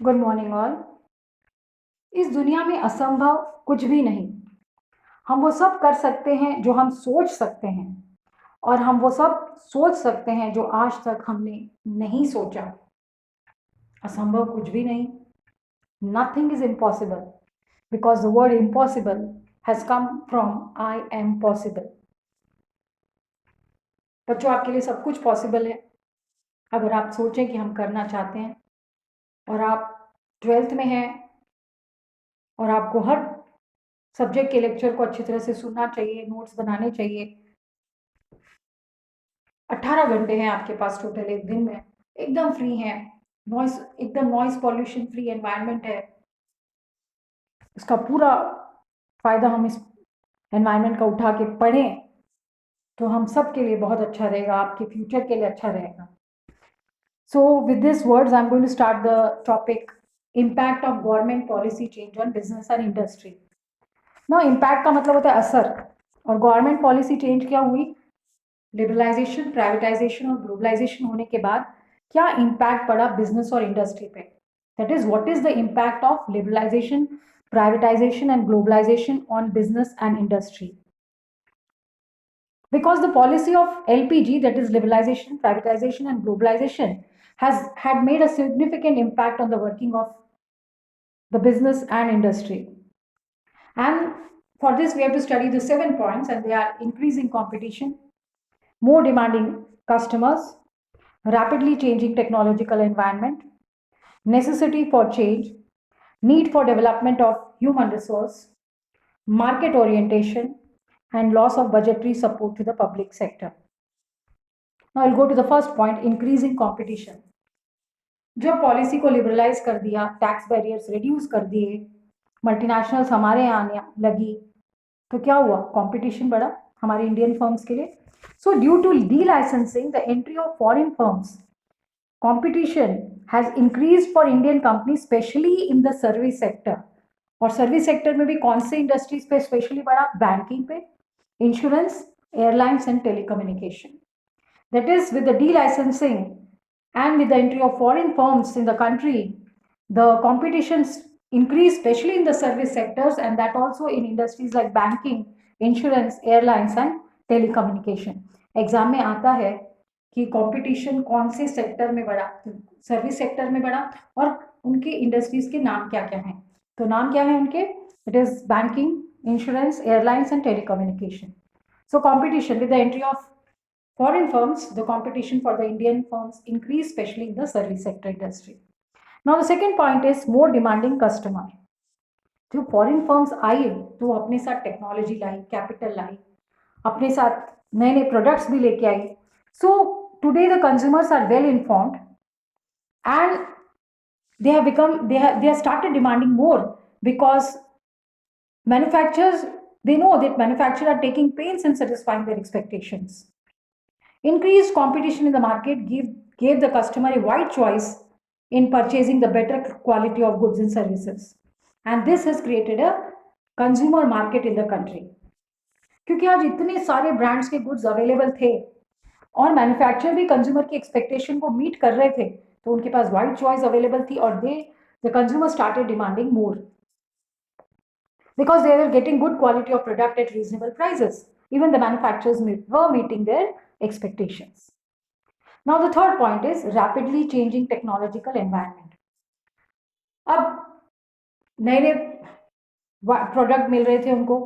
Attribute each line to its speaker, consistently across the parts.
Speaker 1: Good morning all. इस दुनिया में असंभव कुछ भी नहीं। हम वो सब कर सकते हैं जो हम सोच सकते हैं, और हम वो सब सोच सकते हैं जो आज तक हमने नहीं सोचा। असंभव कुछ भी नहीं। Nothing is impossible because the word impossible has come from I am possible. बच्चों, आपके लिए सब कुछ पॉसिबल है अगर आप सोचें कि हम करना चाहते हैं। और आप 12th में हैं और आपको हर सब्जेक्ट के लेक्चर को अच्छी तरह से सुनना चाहिए, नोट्स बनाने चाहिए। 18 घंटे हैं आपके पास टोटल एक दिन में, एकदम फ्री हैं। नॉइस, एकदम नॉइस पॉल्यूशन फ्री एनवायरनमेंट है। इसका पूरा फायदा हम इस एनवायरनमेंट का उठा के पढ़ें तो हम सब के लिए बहुत अच्छा रहेगा, आपके फ्यूचर के लिए अच्छा रहेगा। So with these words, I'm going to start the topic: impact of government policy change on business and industry. Now, impact का मतलब होता है असर, और गवर्नमेंट पॉलिसी चेंज क्या हुई? लिबरलाइजेशन, प्राइवेटाइजेशन और ग्लोबलाइजेशन होने के बाद क्या इम्पैक्ट पड़ा बिजनेस और इंडस्ट्री पे? That is what is the impact of liberalisation, privatisation and globalisation on business and industry? Because the policy of LPG, that is liberalization, privatization, and globalization, has had made a significant impact on the working of the business and industry. And for this, we have to study the 7 points, and they are: increasing competition, more demanding customers, rapidly changing technological environment, necessity for change, need for development of human resource, market orientation, and loss of budgetary support to the public sector. Now I'll go to the first point: increasing competition. जब policy को liberalise कर दिया, tax barriers reduce कर दिए, multinationals हमारे यहाँ आने लगी, तो क्या हुआ? कंपटीशन बढ़ा हमारे इंडियन फर्म्स के लिए. So due to delicensing, the entry of foreign firms, competition has increase for Indian company, specially in the service sector. और सर्विस सेक्टर में भी कौन से इंडस्ट्रीज पे स्पेशली बढ़ा? बैंकिंग पे, insurance, airlines and telecommunication. That is, with the delicensing and with the entry of foreign firms in the country, the competitions increase, especially in the service sectors, and that also in industries like banking, insurance, airlines and telecommunication. Exam में आता है कि competition कौन से sector में बढ़ा? Service sector में बढ़ा. और उनके इंडस्ट्रीज के नाम क्या क्या हैं? तो नाम क्या है उनके? It is banking, insurance, airlines and telecommunication. So competition with the entry of foreign firms, the competition for the Indian firms increased, especially in the service sector industry. Now the second point is more demanding customer. जो foreign firms आई तो अपने साथ technology लाई, capital लाई, अपने साथ नए नए products भी लेके आई. So today the consumers are well informed and they have started demanding more, because manufacturers, they know that manufacturers are taking pains in satisfying their expectations. Increased competition in the market gave the customer a wide choice in purchasing the better quality of goods and services. And this has created a consumer market in the country. क्योंकि आज इतने सारे brands के goods available थे और manufacturer भी consumer की expectation को मीट कर रहे थे, तो उनके पास वाइड चॉइस अवेलेबल थी, और the consumer started demanding more because they were getting good quality of product at reasonable prices. Even the manufacturers were meeting their expectations. Now the third point is rapidly changing technological environment. अब नए नए product मिल रहे थे उनको,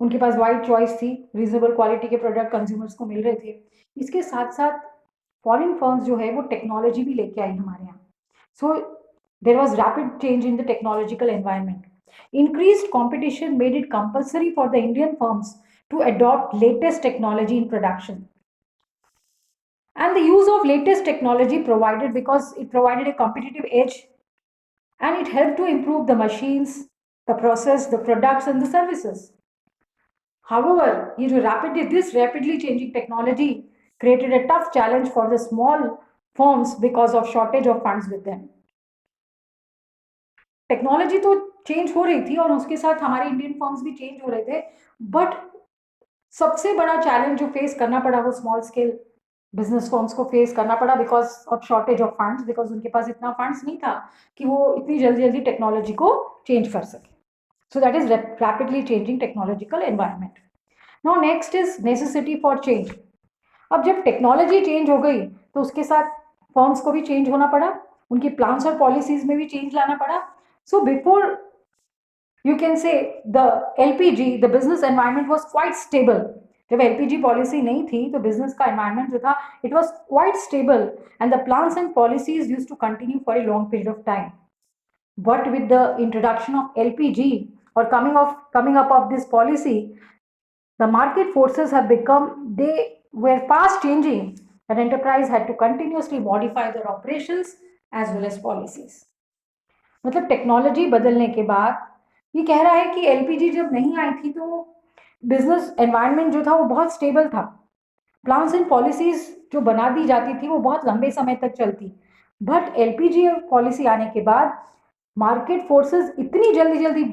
Speaker 1: उनके पास wide choice थी, reasonable quality के product consumers को मिल रहे थे. इसके साथ साथ फॉरेन फर्म्स जो है वो टेक्नोलॉजी भी लेके आई हमारे यहाँ. So there was rapid change in the technological environment. Increased competition made it compulsory for the Indian firms to adopt latest technology in production. And the use of latest technology provided, because it provided a competitive edge and it helped to improve the machines, the process, the products and the services. However, this rapidly changing technology created a tough challenge for the small firms because of shortage of funds with them. Technology तो change हो रही थी और उसके साथ हमारे Indian firms भी change हो रहे थे, बट सबसे बड़ा चैलेंज जो फेस करना पड़ा वो स्मॉल स्केल बिजनेस फर्म्स को फेस करना पड़ा because of shortage of funds, because उनके पास इतना फंड्स नहीं था कि वो इतनी जल्दी जल्दी टेक्नोलॉजी को चेंज कर सके. So that is rapidly changing technological environment. Now next is necessity for change. अब जब टेक्नोलॉजी चेंज हो गई तो उसके साथ फर्म्स को भी चेंज होना पड़ा, उनकी प्लान्स और पॉलिसीज में भी चेंज लाना पड़ा. So before you can say the LPG, the business environment was quite stable. जब LPG पॉलिसी नहीं थी तो बिजनेस का एनवायरनमेंट जो था it was quite stable and the plans and policies use to continue for a long period of time. But with the introduction of LPG or coming up of this policy, the market forces have become, they were fast changing and enterprise had to continuously modify their operations as well as policies. मतलब technology बदलने के बाद ये कह रहा है कि LPG जब नहीं आई थी तो बिजनेस एनवायरनमेंट जो था वो बहुत स्टेबल था. प्लान्स एंड पॉलिसीज जो बना दी जाती थी वो बहुत लंबे समय तक चलती. बट एलपीजी पॉलिसी आने के बाद मार्केट फोर्सेस इतनी जल्दी जल्दी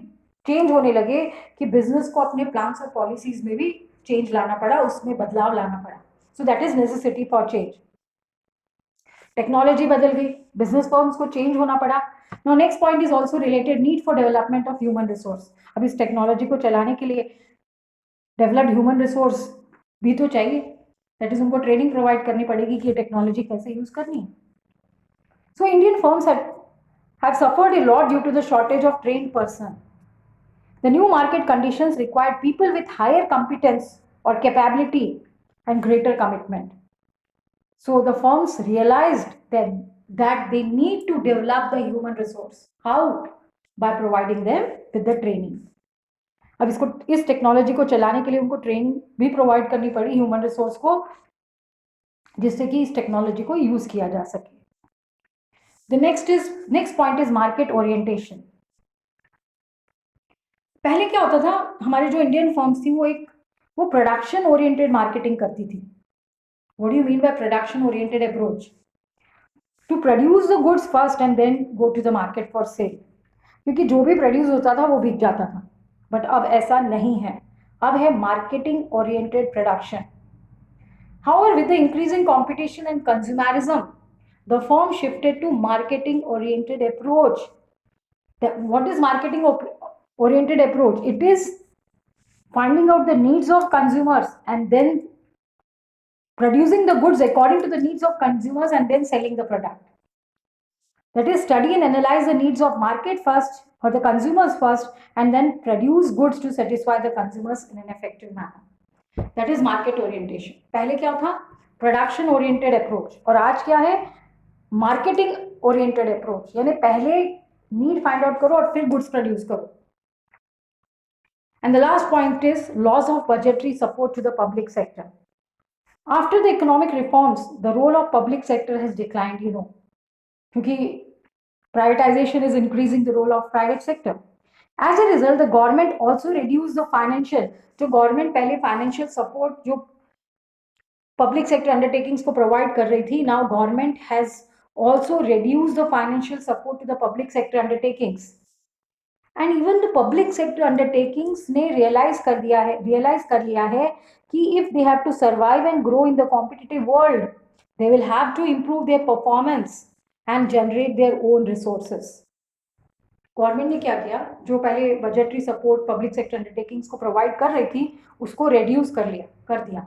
Speaker 1: चेंज होने लगे कि बिजनेस को अपने प्लान्स और पॉलिसीज में भी चेंज लाना पड़ा, उसमें बदलाव लाना पड़ा. So that is necessity for change. Technology बदल गई, बिजनेस फॉर्म्स को चेंज होना पड़ा. Now next point is also related need for development of human resource. अब इस टेक्नोलॉजी को चलाने के लिए डेवलप्ड ह्यूमन रिसोर्स भी तो चाहिए. दैट इज उनको ट्रेनिंग प्रोवाइड करनी पड़ेगी कि ये टेक्नोलॉजी कैसे यूज करनी है. So Indian firms have suffered a lot due to the shortage of trained person. The new market conditions required people with higher competence or capability and greater commitment. So the firms realized that they need to develop the human resource. How? By providing them with the training. अब इसको इस technology को चलाने के लिए उनको training भी provide करनी पड़ी ह्यूमन रिसोर्स को, जिससे कि इस टेक्नोलॉजी को यूज किया जा सके. The next point is market orientation. पहले क्या होता था, हमारे जो इंडियन फर्म्स थी वो प्रोडक्शन ओरिएंटेड मार्केटिंग करती थी. What do you mean by production oriented approach? To produce the goods first and then go to the market for sale. क्योंकि जो भी प्रोड्यूस होता था वो बिक जाता था. बट अब ऐसा नहीं है, अब है marketing oriented production. However, with the increasing competition and consumerism, the firm shifted to marketing oriented approach. What is marketing oriented approach? It is finding out the needs of consumers and then producing the goods according to the needs of consumers and then selling the product. That is, study and analyze the needs of market first or the consumers first and then produce goods to satisfy the consumers in an effective manner. That is market orientation. पहले क्या था? Production oriented approach. और आज क्या है? Marketing oriented approach. यानी पहले need find out करो और फिर goods produce करो. And the last point is loss of budgetary support to the public sector. After the economic reforms, the role of public sector has declined, क्योंकि privatization is increasing the role of private sector. As a result, the government also reduced the financial, जो government पहले financial support जो public sector undertakings को provide कर रही थी, now government has also reduced the financial support to the public sector undertakings. And even the public sector undertakings ने realize कर लिया है कि if they have to survive and grow in the competitive world, they will have to improve their performance and generate their own resources. Government ने क्या किया, जो पहले budgetary support public sector undertakings को प्रोवाइड कर रही थी उसको रिड्यूस कर दिया.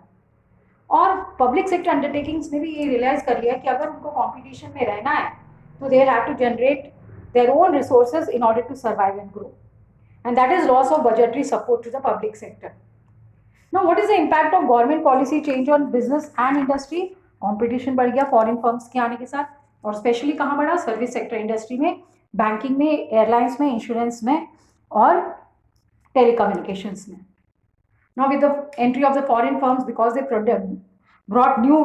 Speaker 1: और पब्लिक सेक्टर अंडरटेकिंग्स ने भी ये रियलाइज कर लिया कि अगर उनको कंपटीशन में रहना है तो they have to generate their own resources in order to survive and grow. And that is loss of budgetary support to the public sector. Now what is the impact of government policy change on business and industry? Competition बढ़ गया foreign firms के आने के साथ, और specially कहाँ बढ़ा? Service sector industry में, बैंकिंग में, एयरलाइंस में, इंश्योरेंस में और टेलीकम्युनिकेशंस में. Now with the entry of the foreign firms, because they brought new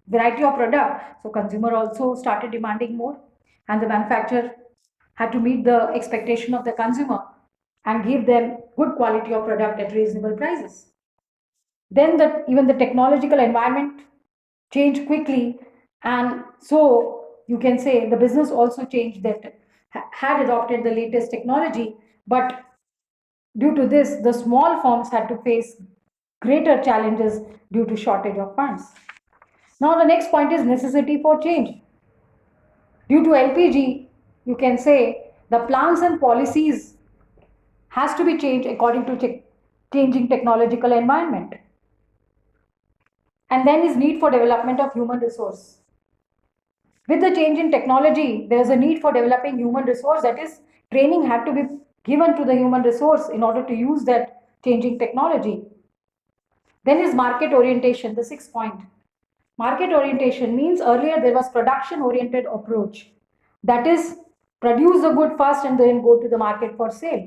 Speaker 1: variety of product, so consumer also started demanding more and the manufacturer had to meet the expectation of the consumer and give them good quality of product at reasonable prices. Then even the technological environment changed quickly, and so you can say the business also changed, that had adopted the latest technology, but due to this, the small firms had to face greater challenges due to shortage of funds. Now the next point is necessity for change. Due to LPG, you can say the plans and policies has to be changed according to changing technological environment. And then is need for development of human resource. With the change in technology, there is a need for developing human resource, that is, training had to be given to the human resource in order to use that changing technology. Then is market orientation, the sixth point. Market orientation means earlier there was production oriented approach. That is, produce the good first and then go to the market for sale.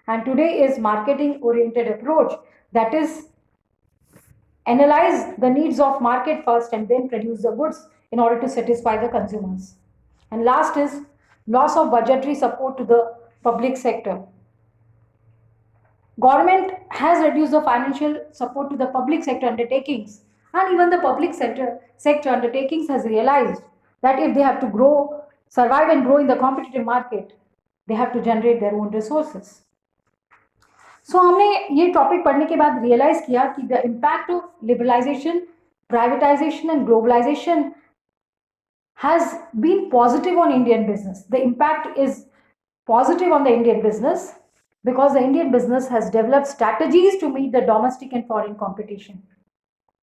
Speaker 1: And today is marketing oriented approach. That is, analyze the needs of market first and then produce the goods in order to satisfy the consumers. And last is loss of budgetary support to the public sector. Government has reduced the financial support to the public sector undertakings, and even the public sector undertakings has realized that if they have to grow, survive and grow in the competitive market, they have to generate their own resources. हमने ये topic पढ़ने के बाद realise किया कि the impact of liberalisation, privatisation and globalisation has been positive on Indian business. The impact is positive on the Indian business because the Indian business has developed strategies to meet the domestic and foreign competition.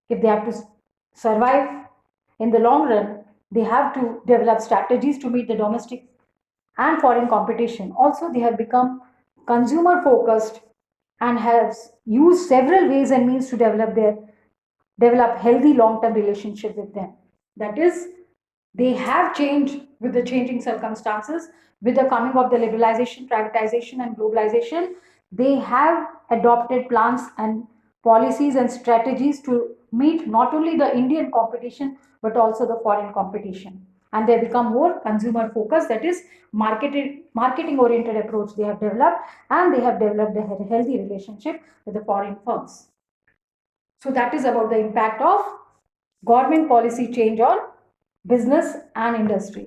Speaker 1: If they have to survive in the long run, they have to develop strategies to meet the domestic and foreign competition. Also, they have become consumer focused and has used several ways and means to develop healthy long-term relationship with them. That is, they have changed with the changing circumstances, with the coming of the liberalization, privatization, and globalization. They have adopted plans and policies and strategies to meet not only the Indian competition but also the foreign competition. And they become more consumer focused, that is, marketing oriented approach they have developed, and they have developed a healthy relationship with the foreign firms. So that is about the impact of government policy change on business and industry.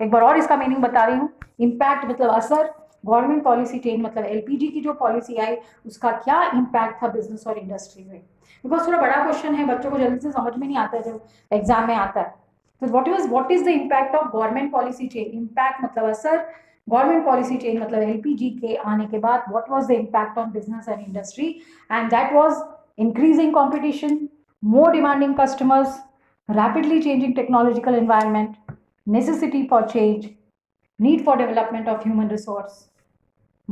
Speaker 1: एक बार और इसका meaning बता रही हूँ. Impact मतलब असर, government policy change मतलब LPG की जो पॉलिसी आई उसका क्या इम्पैक्ट था बिजनेस और इंडस्ट्री में. बिकॉज थोड़ा बड़ा क्वेश्चन है, बच्चों को जल्दी से समझ में नहीं आता है जब एग्जाम में आता है. तो what is the impact of government policy change. Impact मतलब असर, गवर्नमेंट पॉलिसी चेंज मतलब एलपीजी के आने के बाद what was the impact on business and industry. And that was increasing competition, more demanding customers, rapidly changing technological environment, necessity for change, need for development of human resource,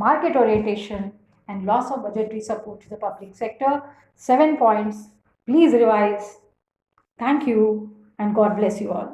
Speaker 1: market orientation, and loss of budgetary support to the public sector. 7 points. Please revise. Thank you and God bless you all.